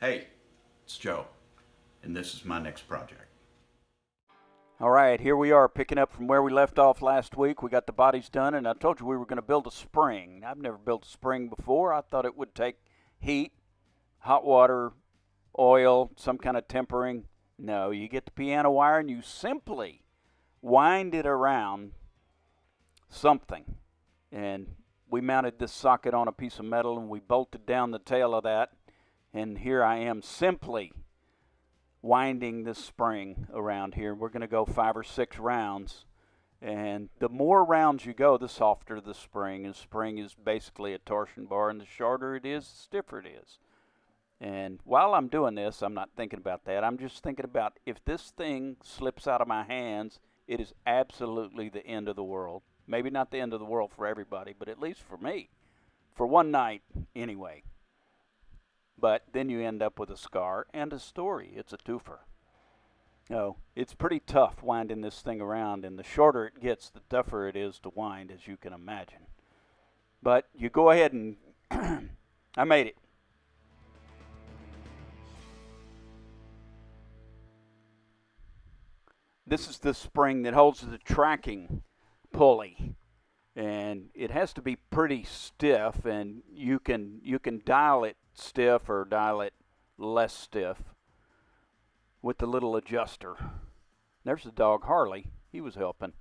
Hey, it's Joe, and this is my next project. All right, here we are picking up from where we left off last week. We got the bodies done, and I told you we were going to build a spring. I've never built a spring before. I thought it would take heat, hot water, oil, some kind of tempering. No, you get the piano wire and you simply wind it around something. And we mounted this socket on a piece of metal and we bolted down the tail of that. And here I am simply winding this spring around here. We're going to go 5 or 6 rounds. And the more rounds you go, the softer the spring. And spring is basically a torsion bar, and the shorter it is, the stiffer it is. And while I'm doing this, I'm not thinking about that. I'm just thinking about if this thing slips out of my hands, it is absolutely the end of the world. Maybe not the end of the world for everybody, but at least for me. For one night, anyway. But then you end up with a scar and a story. It's a twofer. No, it's pretty tough winding this thing around, and the shorter it gets, the tougher it is to wind, as you can imagine. But you go ahead and I made it. This is the spring that holds the tracking pulley, and it has to be pretty stiff, and you can dial it stiff or dial it less stiff with the little adjuster. There's the dog Harley. He was helping.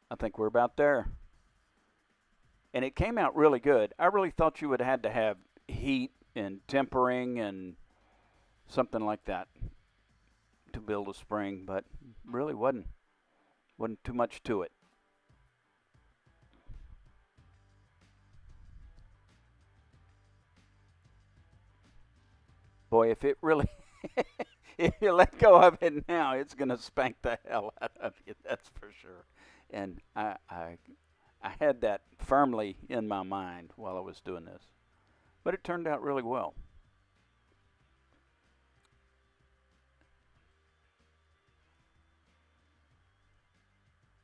I think we're about there. And it came out really good. I really thought you would have had to have heat and tempering and something like that to build a spring, but really wasn't too much to it. Boy, if it really if you let go of it now, it's going to spank the hell out of you. That's for sure. And I had that firmly in my mind while I was doing this, but it turned out really well.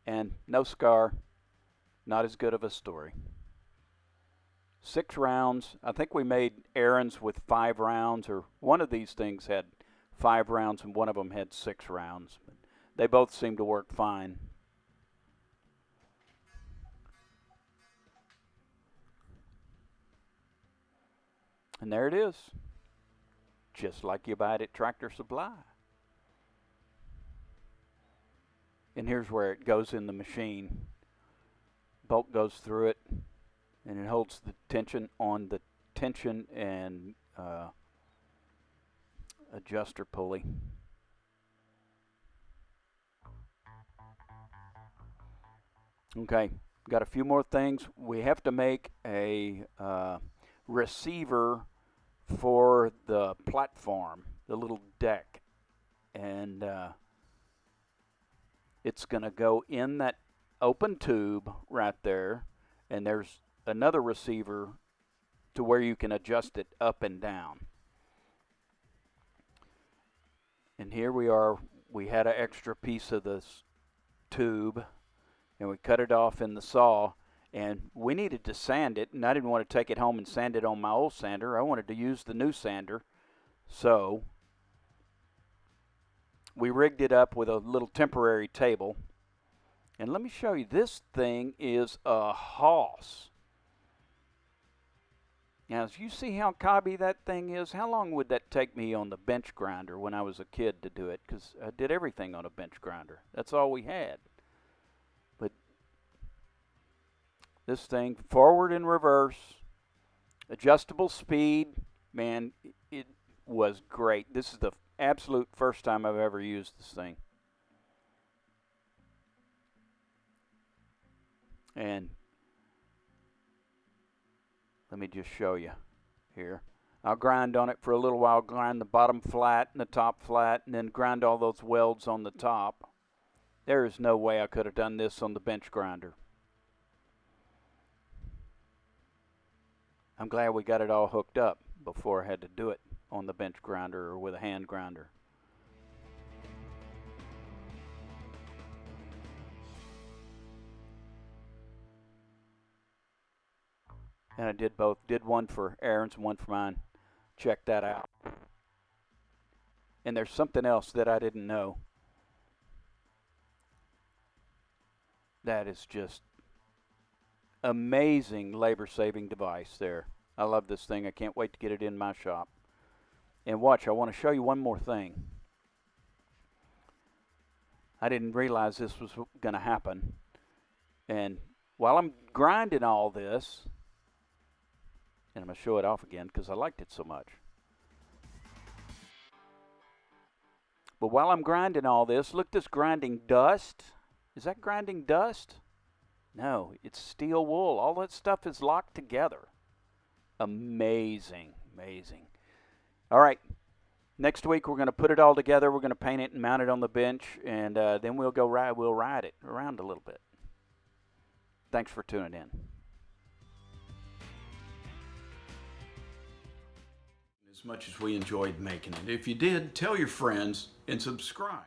And no scar, not as good of a story. 6 rounds. I think we made errands with 5 rounds, or one of these things had 5 rounds and one of them had 6 rounds. But they both seem to work fine. And there it is, just like you buy it at Tractor Supply. And here's where it goes in the machine. Bolt goes through it, and it holds the tension on the tension and adjuster pulley. Okay, got a few more things. We have to make a receiver for the platform, the little deck, and it's going to go in that open tube right there, and there's another receiver to where you can adjust it up and down. And here we are. We had an extra piece of this tube, and we cut it off in the saw, and we needed to sand it, and I didn't want to take it home and sand it on my old sander. I wanted to use the new sander, so we rigged it up with a little temporary table. And let me show you, this thing is a hoss. Now, as you see how cobby that thing is, how long would that take me on the bench grinder when I was a kid to do it? Because I did everything on a bench grinder. That's all we had. But this thing, forward and reverse, adjustable speed, man, it was great. This is the absolute first time I've ever used this thing. And let me just show you here. I'll grind on it for a little while, grind the bottom flat and the top flat, and then grind all those welds on the top. There is no way I could have done this on the bench grinder. I'm glad we got it all hooked up before I had to do it on the bench grinder or with a hand grinder. And I did both. Did one for Aaron's and one for mine. Check that out. And there's something else that I didn't know. That is just amazing labor-saving device there. I love this thing. I can't wait to get it in my shop. And watch, I want to show you one more thing. I didn't realize this was going to happen. And while I'm grinding all this, and I'm going to show it off again because I liked it so much. But while I'm grinding all this, look, this grinding dust. Is that grinding dust? No, it's steel wool. All that stuff is locked together. Amazing, amazing. All right, next week we're going to put it all together. We're going to paint it and mount it on the bench, and then we'll ride it around a little bit. Thanks for tuning in. As much as we enjoyed making it. If you did, tell your friends and subscribe.